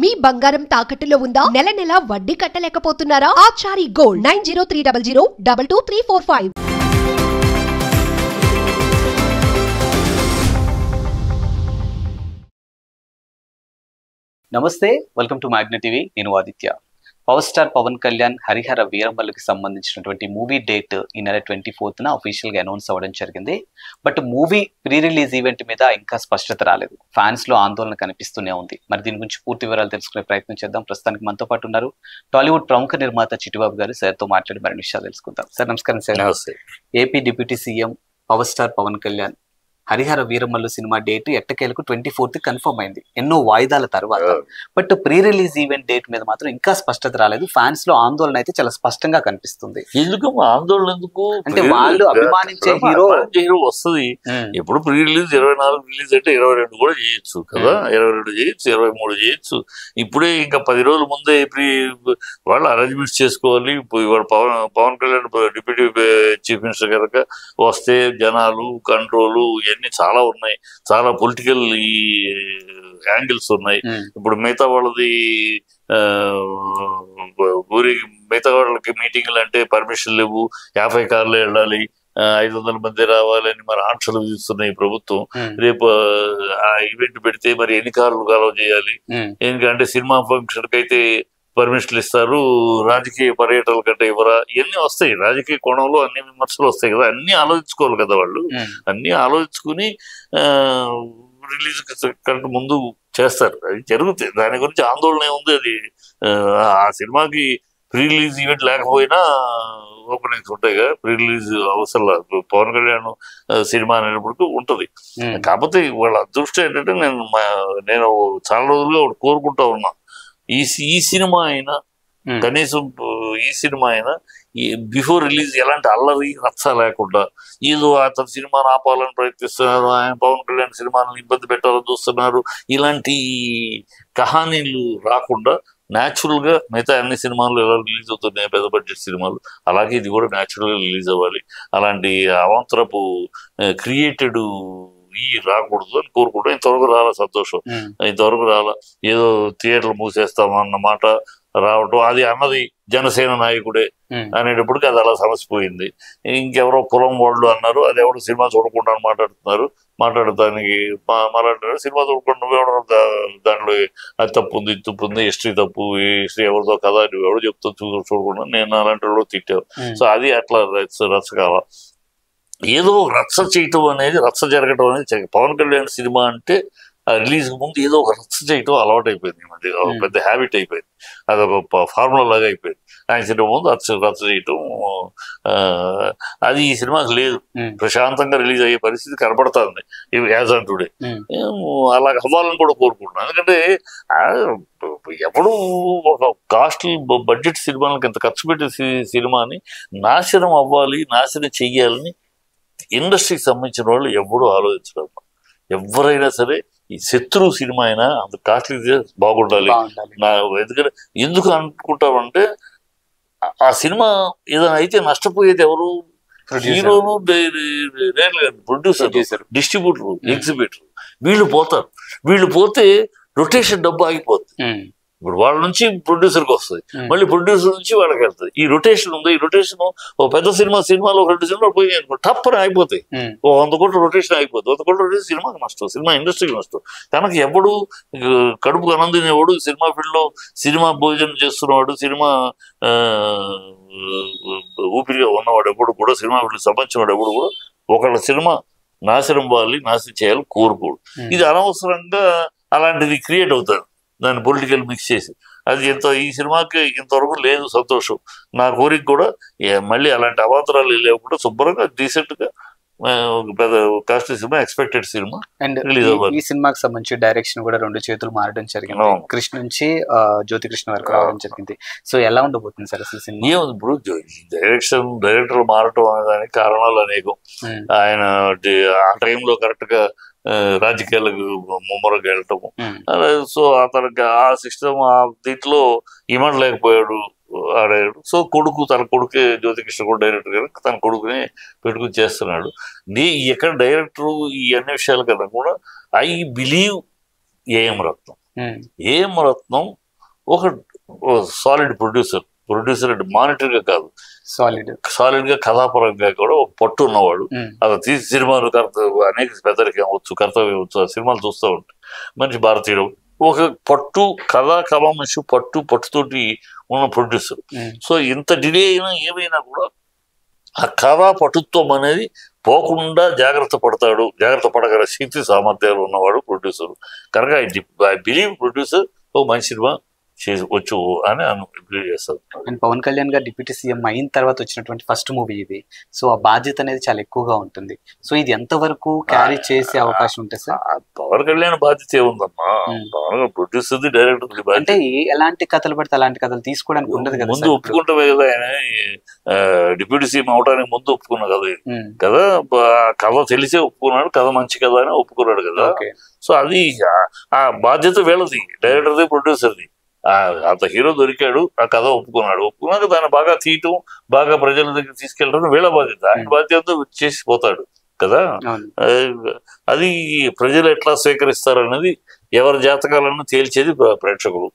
మీ బంగారం తాకట్టులో ఉందా? నెల నెల వడ్డీ కట్టలేకపోతున్నారా? ఆచారి గోల్డ్ 9030022345. నమస్తే, వెల్కమ్ టు మ్యాగ్నె టీవీ. నేను ఆదిత్య. పవర్ స్టార్ పవన్ కళ్యాణ్ హరిహర వీరమల్లుకి సంబంధించినటువంటి మూవీ డేట్ ఈ నెల 24న అఫీషియల్గా అనౌన్స్ అవ్వడం జరిగింది. But movie pre release event మీద ఇంకా స్పష్టత రాలేదు. ఫ్యాన్స్ లో ఆందోళన కనిపిస్తూనే ఉంది. మరి దీని గురించి పూర్తి వివరాలు తెలుసుకునే ప్రయత్నం చేద్దాం. ప్రస్తుతానికి మనతో పాటు ఉన్నారు టాలీవుడ్ ప్రముఖ నిర్మాత చిట్టిబాబు గారు. సార్తో మాట్లాడి మరిన్ని విషయాలు తెలుసుకుందాం. సార్ నమస్కారం. సార్ నమస్తే. AP deputy CM power star Pawan Kalyan Harihara Veeramallu cinema date ఎట్టకేలకు 24th కన్ఫర్మ్ అయింది, ఎన్నో వాయిదాల తర్వాత. But pre release event date మీద మాత్రం ఇంకా స్పష్టత రాలేదు. ఫ్యాన్స్ లో ఆందోళన అయితే చాలా స్పష్టంగా కనిపిస్తుంది. ఎందుకు ఆందోళన? ఎందుకు అంటే వాళ్ళు అభిమానించే హీరో వస్తుంది. ఎప్పుడు ప్రీ రిలీజ్ 24 రిలీజ్ అంటే 22 కూడా చేయొచ్చు కదా, 22 చేయొచ్చు, 23 చేయొచ్చు. ఇప్పుడే ఇంకా 10 రోజుల ముందే వాళ్ళు అరేంజ్మెంట్స్ చేసుకోవాలి. ఇవాళ Pavan Kalyan deputy chief minister కనుక వస్తే జనాలు కంట్రోలు ఇవన్నీ చాలా ఉన్నాయి. చాలా పొలిటికల్ యాంగిల్స్ ఉన్నాయి. ఇప్పుడు మిగతా వాళ్ళది మిగతా వాళ్ళకి మీటింగ్లు అంటే పర్మిషన్ లేవు, 50 కార్లు వెళ్ళాలి, 500 మంది రావాలని మరి ఆంక్షలు విధిస్తున్నాయి ప్రభుత్వం. రేపు ఆ ఈవెంట్ పెడితే మరి ఎన్ని కార్లు అలౌ చేయాలి? ఎందుకంటే సినిమా ఫంక్షన్ కి అయితే పర్మిషన్లు ఇస్తారు, రాజకీయ పర్యటనల కంటే ఇవ్వరా? ఇవన్నీ వస్తాయి. రాజకీయ కోణంలో అన్ని విమర్శలు వస్తాయి కదా, అన్ని ఆలోచించుకోవాలి కదా వాళ్ళు. అన్ని ఆలోచించుకుని రిలీజ్ కంటే ముందు చేస్తారు. అది జరుగుతాయి. దాని గురించి ఆందోళన ఏముంది? అది ఆ సినిమాకి ప్రీ రిలీజ్ ఈవెంట్ లేకపోయినా ఓపెనింగ్స్ ఉంటాయి కదా, ప్రీ రిలీజ్ అవసరం లేదు. పవన్ కళ్యాణ్ సినిమా అనేటప్పుడు ఉంటుంది. కాకపోతే వాళ్ళ అదృష్టం ఏంటంటే నేను చాలా రోజులుగా ఒకటి కోరుకుంటా ఉన్నా, ఈ సినిమా అయినా కనీసం ఈ సినిమా అయినా బిఫోర్ రిలీజ్ ఎలాంటి అల్లరి రచ్చ లేకుండా, ఏదో అతని సినిమాను ఆపాలని ప్రయత్నిస్తున్నారు, ఆయన పవన్ కళ్యాణ్ సినిమాలను ఇబ్బంది పెట్టాలని చూస్తున్నారు, ఇలాంటి కహానీలు రాకుండా న్యాచురల్ గా మిగతా అన్ని సినిమాలు ఎలా రిలీజ్ అవుతున్నాయి పెద్ద బడ్జెట్ సినిమాలు, అలాగే ఇది కూడా న్యాచురల్ గా రిలీజ్ అవ్వాలి. అలాంటి అవాంతరపు క్రియేటెడ్ రాకూడదు అని కోరుకుంటాం. ఇంతవరకు రాలా, సంతోషం. ఇంతవరకు రాలా. ఏదో థియేటర్లు మూసేస్తామన్న మాట రావటం, అది అన్నది జనసేన నాయకుడే అనేటప్పటికి అది అలా సమసిపోయింది. ఇంకెవరో కులం వాళ్ళు అన్నారు, అది ఎవరు సినిమా చూడకుండా మాట్లాడటానికి మాట్లాడారు. సినిమా చూడకుండా నువ్వెవడో దాంట్లో అది తప్పు ఉంది, ఇది తప్పు ఉంది, హిస్టరీ తప్పు, హిస్టరీ ఎవరితో కదా నువ్వెవడో చెప్తా చూడకుండా నేను అలాంటి వాడు తిట్టావు. సో అది అట్లా రచ్చకాల ఏదో రచ్చ చేయటం అనేది, రచ్చ జరగటం అనేది పవన్ కళ్యాణ్ సినిమా అంటే రిలీజ్ ముందు ఏదో ఒక రచ్చ చేయటం అలవాటు అయిపోయింది. పెద్ద హ్యాబిట్ అయిపోయింది, అదొక ఫార్ములా లాగా అయిపోయింది. ఆయన సినిమా ముందు రచ్చ చేయటం అది ఈ సినిమాకి లేదు. ప్రశాంతంగా రిలీజ్ అయ్యే పరిస్థితి కనపడుతుంది యాజ్ ఆన్ టుడే. అలా అవ్వాలని కూడా కోరుకుంటున్నాను. ఎందుకంటే ఎప్పుడు ఒక కాస్ట్లీ బడ్జెట్ సినిమాలకు ఇంత ఖర్చు పెట్టే సినిమాని నాశనం అవ్వాలి, నాశనం చెయ్యాలని ఇండస్ట్రీకి సంబంధించిన వాళ్ళు ఎప్పుడూ ఆలోచించడం. ఎవరైనా సరే ఈ శత్రు సినిమా అయినా అంత కాస్ట్లీ బాగుండాలి. ఎందుకంటే ఎందుకు అనుకుంటామంటే ఆ సినిమా ఏదైనా అయితే నష్టపోయేది ఎవరు? హీరోను, ప్రొడ్యూసర్, డిస్ట్రిబ్యూటర్, ఎగ్జిబిటర్. వీళ్ళు పోతారు. వీళ్ళు పోతే రొటేషన్ డబ్బు ఆగిపోతుంది. ఇప్పుడు వాళ్ళ నుంచి ప్రొడ్యూసర్కి వస్తుంది, మళ్ళీ ప్రొడ్యూసర్ నుంచి వాళ్ళకి వెళ్తుంది. ఈ రొటేషన్ ఉంది. ఈ రొటేషన్ ఓ పెద్ద సినిమాలో ఒక 2 సినిమాలు పోయి టప్పని అయిపోతాయి. 100 కోట్ల రొటేషన్ అయిపోతుంది. 100 కోట్ల రొటేషన్ సినిమాకి నష్టం, సినిమా ఇండస్ట్రీకి నష్టం. కనుక ఎవడు కడుపుకు ఆనందినేవాడు, సినిమా ఫీల్డ్లో సినిమా భోజనం చేస్తున్నవాడు, సినిమా ఊపిరిగా ఉన్నవాడు ఎప్పుడు కూడా, సినిమా ఫీల్డ్ సంబంధించిన వాడు ఎప్పుడు కూడా ఒకళ్ళ సినిమా నాశనం చేయాలి కోరుకోడు. ఇది అనవసరంగా అలాంటిది క్రియేట్ అవుతాడు, దాన్ని పొలిటికల్ మిక్స్ చేసి. అది ఈ సినిమాకి ఇంతవరకు లేదు. సంతోషం. నా కోరిక కూడా మళ్ళీ అలాంటి అవాంతరాలు లేకుండా శుభ్రంగా డీసెంట్ గా పెద్ద costly cinema, expected cinema release అవ్వాలి. ఈ సినిమాకి సంబంధించి డైరెక్షన్ కూడా 2 చేతులు మారడం జరిగింది. కృష్ణ నుంచి జ్యోతి కృష్ణ వరకు రావడం జరిగింది. సో ఎలా ఉండబోతుంది సార్ అసలు సినిమా? ఏముంది ఇప్పుడు డైరెక్టర్లు మారటం అనే దానికి కారణాలు అనేకం. ఆయన ఆ టైంలో కరెక్ట్ గా రాజకీయాలకు ముమ్మరంగా వెళ్ళటము. సో అతనికి ఆ సిస్టమ్ దీంట్లో ఇమడలేకపోయాడు, ఆడాడు. సో తన కొడుకే జ్యోతికృష్ణ కూడా డైరెక్టర్ కనుక తన కొడుకుని పెట్టుకుని చేస్తున్నాడు. ఎక్కడ డైరెక్టరు ఈ అన్ని విషయాల కన్నా కూడా ఐ బిలీవ్ ఏఎం రత్నం. ఏం రత్నం ఒక సాలిడ్ ప్రొడ్యూసర్ అంటే మానిటర్ గా కాదు, సాలిడ్ గా కథాపరంగా కూడా ఒక పట్టు ఉన్నవాడు. అలా తీసి సినిమాలు అనేక పెద్దరికం అవచ్చు, కర్తవ్యం అవచ్చు, ఆ సినిమాలు చూస్తూ ఉంటాయి. మంచి భారతీయుడు, ఒక పట్టు కళా మనిషి, పట్టుతోటి ఉన్న ప్రొడ్యూసర్. సో ఇంత డిలే అయినా ఏమైనా కూడా ఆ కథా పటుత్వం అనేది పోకుండా జాగ్రత్త పడగల శక్తి సామర్థ్యాలు ఉన్నవాడు ప్రొడ్యూసర్. కనుక ఐ బిలీవ్ ప్రొడ్యూసర్ ఓ మంచి సినిమా వచ్చు అని బిలీవ్ చేస్తారు. అండ్ పవన్ కళ్యాణ్ గారు డిప్యూటీ సీఎం అయిన తర్వాత వచ్చినటువంటి ఫస్ట్ మూవీ ఇది. సో ఆ బాధ్యత అనేది చాలా ఎక్కువగా ఉంటుంది. సో ఇది ఎంతవరకు క్యారీ చేసే అవకాశం ఉంటుంది సార్? పవన్ కళ్యాణ్ బాధ్యత ఏముందమ్మా, పవన్ ప్రొడ్యూసర్ డైరెక్టర్. అంటే ఎలాంటి కథలు పడితే అలాంటి కథలు తీసుకోవడానికి ఉండదు కదా. ముందు ఒప్పుకుంటామే కదా, ఆయన డిప్యూటీ సీఎం అవడానికి ముందు ఒప్పుకున్నా కదా కథ తెలిసే ఒప్పుకున్నాడు, కథ మంచి కథ అని ఒప్పుకున్నాడు కదా. సో అది ఆ బాధ్యత వీళ్ళది, డైరెక్టర్ది, ప్రొడ్యూసర్ది. అంత హీరో దొరికాడు, ఆ కథ ఒప్పుకున్నాక దాన్ని బాగా తీయటం, బాగా ప్రజల దగ్గర తీసుకెళ్ళడం వీళ్ళ బాధ్యత. ఆయన బాధ్యత చేసిపోతాడు కదా. అది ప్రజలు ఎట్లా స్వీకరిస్తారు అనేది ఎవరి జాతకాలను తేల్చేది ప్రేక్షకులు,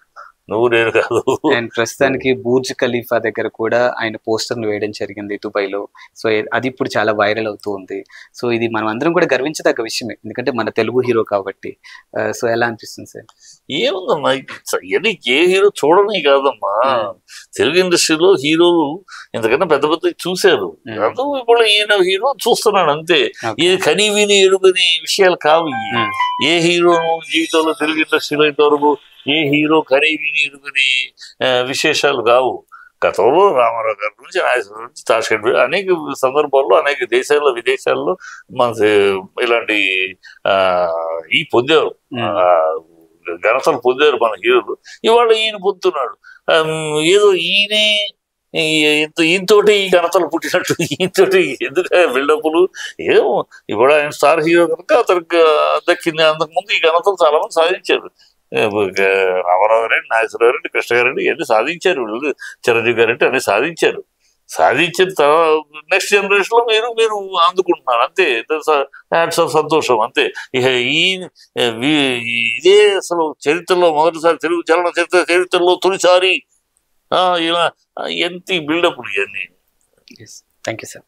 నువ్వు నేను కాదు. అండ్ ప్రస్తుతానికి బూర్జ్ ఖలీఫా దగ్గర కూడా ఆయన పోస్టర్ను వేయడం జరిగింది దుబాయ్లో. సో అది ఇప్పుడు చాలా వైరల్ అవుతూ ఉంది. సో ఇది మనం అందరం కూడా గర్వించదగ్గ విషయమే, ఎందుకంటే మన తెలుగు హీరో కాబట్టి. సో ఎలా అనిపిస్తుంది సార్? ఏముందమ్మా, ఏ హీరో చూడని కాదమ్మా, తెలుగు ఇండస్ట్రీలో హీరోలు ఇంతకన్నా పెద్ద చూశారు. ఇప్పుడు ఈయన హీరో చూస్తున్నాడు అంతే. ఇది కనీ విని ఎరుగని విషయాలు కావు. ఏ హీరో జీవితంలో తెలుగు ఇండస్ట్రీలో ఇంతవరకు ఏ హీరో కనీ విని ఎరుగని విశేషాలు కావు. గతంలో రామారావు గారి నుంచి, నాగేశ్వరరావు నుంచి, తాషెడ్ అనేక సందర్భాల్లో అనేక దేశాల్లో విదేశాల్లో మన ఇలాంటి ఈ పొందారు, ఘనతలు పొందారు మన హీరోలు. ఇవాళ ఈయన పొందుతున్నాడు. ఏదో ఈయనతోటి ఈ ఘనతలు పుట్టినట్టు ఈయనతోటి ఎందుకు బిల్డప్లు ఏమో. ఇప్పుడు ఆయన స్టార్ హీరో కనుక అతనికి దక్కింది. అంతకుముందు ఈ ఘనతలు చాలా మంది సాధించారు. రామారావు గారు, నాగేశ్వరరావు గారు, కృష్ణ గారు ఇవన్నీ సాధించారు. వీళ్ళు చిరంజీవి గారు అంటే అన్ని సాధించిన తర్వాత నెక్స్ట్ జనరేషన్ లో మీరు అందుకుంటున్నారు అంతే. హ్యాట్స్ ఆఫ్ సంతోషం అంతే. ఇక ఇదే అసలు చరిత్రలో మొదటిసారి, తెలుగు చలన చరిత్రలో తొలిసారి ఇలా ఎంత బిల్డప్లు ఇవన్నీ. Thank you sir.